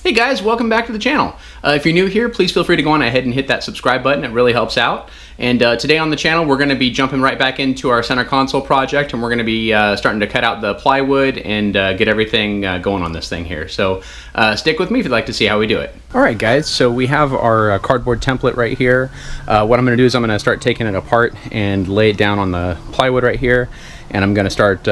Hey guys, welcome back to the channel. If you're new here, please feel free to go on ahead and hit that subscribe button. It really helps out. And today on the channel, we're going to be jumping right back into our center console project, and we're going to be starting to cut out the plywood and get everything going on this thing here. So stick with me if you'd like to see how we do it. All right, guys, so we have our cardboard template right here. What I'm going to do is I'm going to start taking it apart and lay it down on the plywood right here. And I'm going to start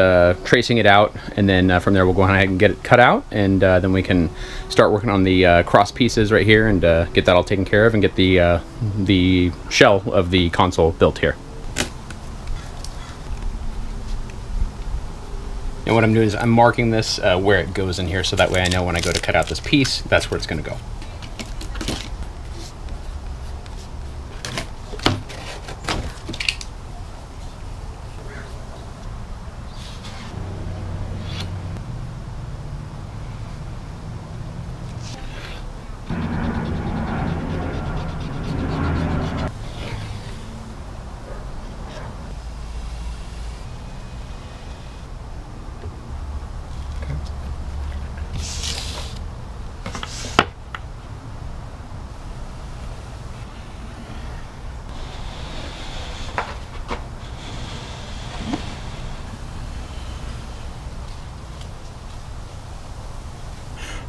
tracing it out, and then from there we'll go ahead and get it cut out, and then we can start working on the cross pieces right here and get that all taken care of and get the shell of the console built here. And what I'm doing is I'm marking this where it goes in here, so that way I know when I go to cut out this piece, that's where it's going to go.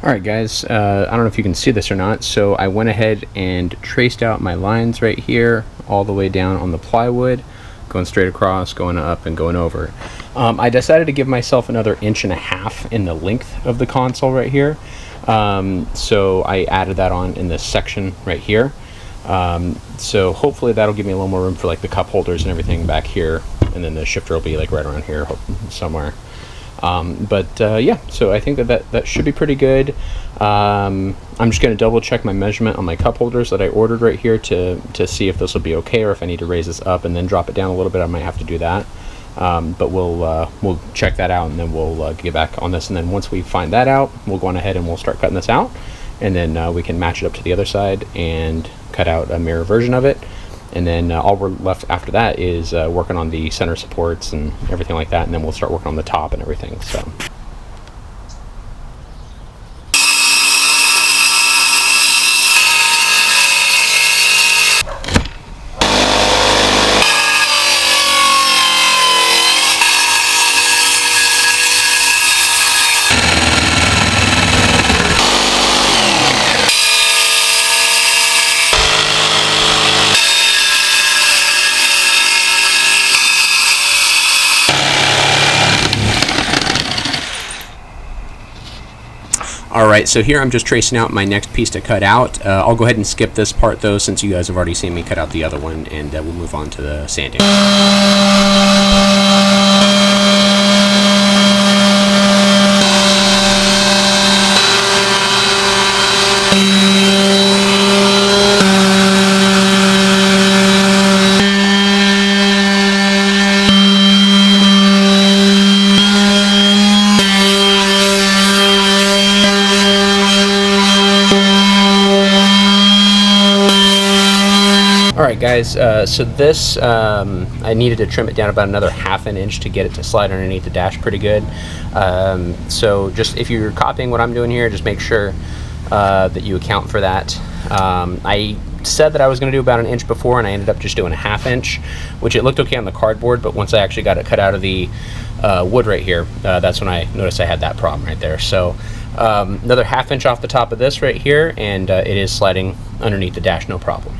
Alright guys, I don't know if you can see this or not, so I went ahead and traced out my lines right here all the way down on the plywood, going straight across, going up, and going over. I decided to give myself another 1.5 inches in the length of the console right here, so I added that on in this section right here. So hopefully that'll give me a little more room for like the cup holders and everything back here, and then the shifter will be like right around here somewhere. Yeah, so I think that should be pretty good. I'm just going to double check my measurement on my cup holders that I ordered right here to see if this will be okay, or if I need to raise this up and then drop it down a little bit. I might have to do that. But we'll check that out, and then we'll get back on this. And then once we find that out, we'll go on ahead and we'll start cutting this out, and then we can match it up to the other side and cut out a mirror version of it. And then all we're left after that is working on the center supports and everything like that, and then we'll start working on the top and everything. So. Alright, so here I'm just tracing out my next piece to cut out. I'll go ahead and skip this part though, since you guys have already seen me cut out the other one, and we'll move on to the sanding. Alright guys, so this, I needed to trim it down about another 1/2 inch to get it to slide underneath the dash pretty good. So just if you're copying what I'm doing here, just make sure that you account for that. I said that I was going to do about 1 inch before, and I ended up just doing 1/2 inch, which it looked okay on the cardboard, but once I actually got it cut out of the wood right here, that's when I noticed I had that problem right there. So another 1/2 inch off the top of this right here, and it is sliding underneath the dash, no problem.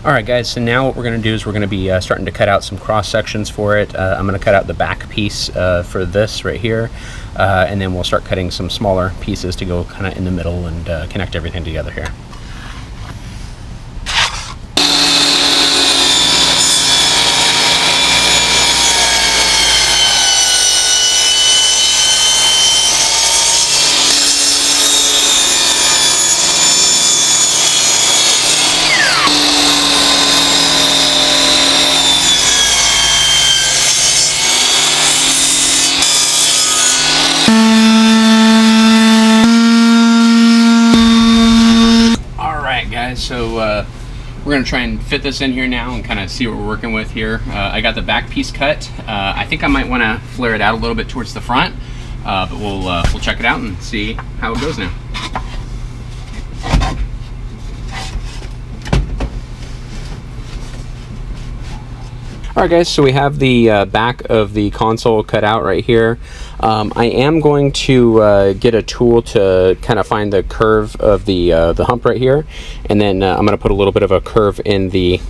Alright guys, so now what we're going to do is we're going to be starting to cut out some cross sections for it. I'm going to cut out the back piece for this right here, and then we'll start cutting some smaller pieces to go kind of in the middle and connect everything together here. We're going to try and fit this in here now and kind of see what we're working with here. I got the back piece cut. I think I might want to flare it out a little bit towards the front, but we'll check it out and see how it goes now. Alright guys, so we have the back of the console cut out right here. I am going to get a tool to kind of find the curve of the hump right here, and then I'm going to put a little bit of a curve in the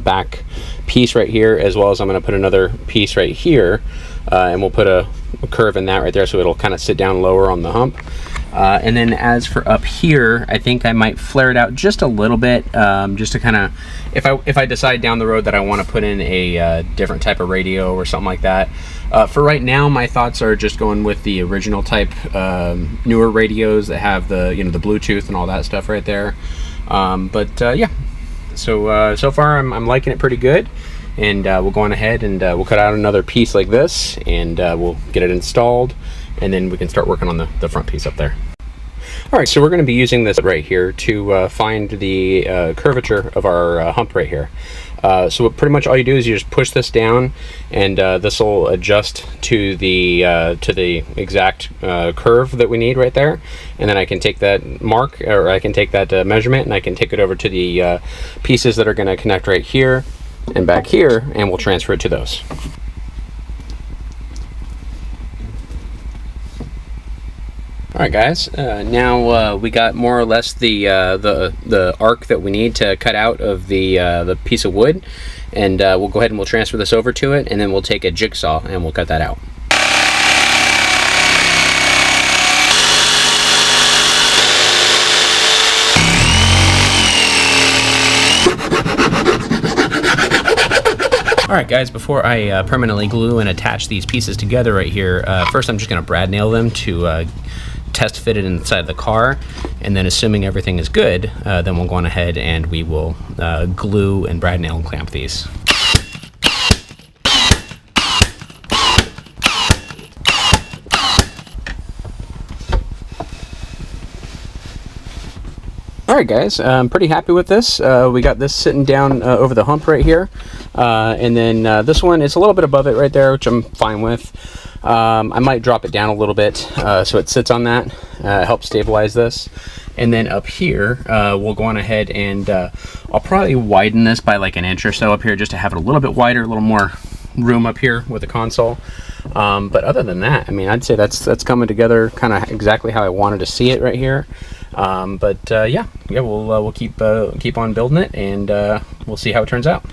back piece right here, as well as I'm going to put another piece right here, and we'll put a curve in that right there so it'll kind of sit down lower on the hump. And then as for up here, I think I might flare it out just a little bit, just to kind of, if I decide down the road that I want to put in a different type of radio or something like that. For right now, my thoughts are just going with the original type newer radios that have the the Bluetooth and all that stuff right there. Yeah, so far I'm liking it pretty good, and we'll go on ahead and we'll cut out another piece like this, and we'll get it installed, and then we can start working on the front piece up there. Alright, so we're going to be using this right here to find the curvature of our hump right here. So pretty much all you do is you just push this down, and this will adjust to the exact curve that we need right there. And then I can take that mark, or I can take that measurement, and I can take it over to the pieces that are going to connect right here and back here, and we'll transfer it to those. Alright guys, now we got more or less the arc that we need to cut out of the piece of wood, and we'll go ahead and we'll transfer this over to it, and then we'll take a jigsaw and we'll cut that out. Alright guys, before I permanently glue and attach these pieces together right here, first I'm just going to brad nail them to test fit it inside the car, and then assuming everything is good, then we'll go on ahead and we will glue and brad nail and clamp these. Alright guys, I'm pretty happy with this. We got this sitting down over the hump right here, and then this one is a little bit above it right there, which I'm fine with. I might drop it down a little bit so it sits on that, help stabilize this. And then up here, we'll go on ahead and I'll probably widen this by like an inch or so up here, just to have it a little bit wider, a little more room up here with the console. But other than that, I mean, I'd say that's coming together kind of exactly how I wanted to see it right here. Yeah, we'll keep on building it, and we'll see how it turns out.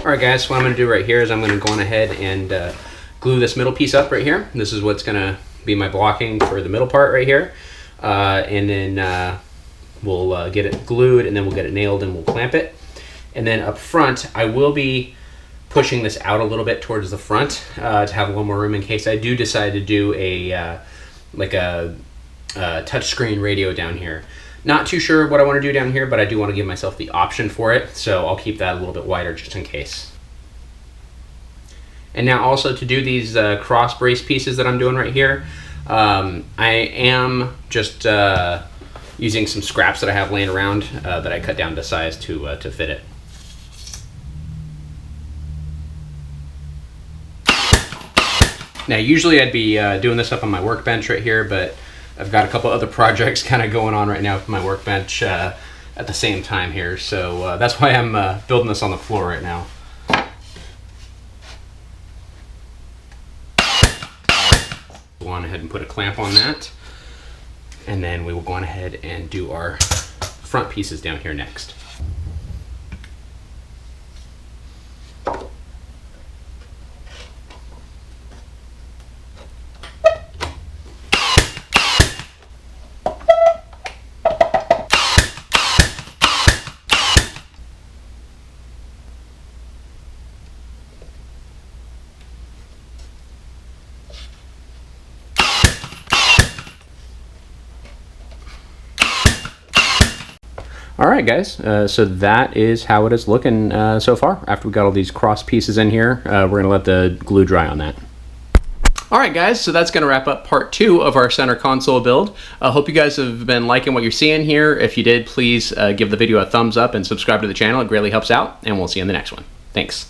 Alright guys, so what I'm going to do right here is I'm going to go on ahead and glue this middle piece up right here. This is what's going to be my blocking for the middle part right here. And then we'll get it glued, and then we'll get it nailed, and we'll clamp it. And then up front, I will be pushing this out a little bit towards the front to have a little more room in case I do decide to do a touchscreen radio down here. Not too sure what I want to do down here, but I do want to give myself the option for it, so I'll keep that a little bit wider just in case. And now also to do these cross brace pieces that I'm doing right here, I am just using some scraps that I have laying around that I cut down to size to fit it. Now usually I'd be doing this up on my workbench right here, but I've got a couple other projects kind of going on right now with my workbench at the same time here, so that's why I'm building this on the floor right now. Go on ahead and put a clamp on that, and then we will go on ahead and do our front pieces down here next. All right, guys, so that is how it is looking so far. After we got all these cross pieces in here, we're going to let the glue dry on that. All right, guys, so that's going to wrap up part 2 of our center console build. I hope you guys have been liking what you're seeing here. If you did, please give the video a thumbs up and subscribe to the channel. It greatly helps out, and we'll see you in the next one. Thanks.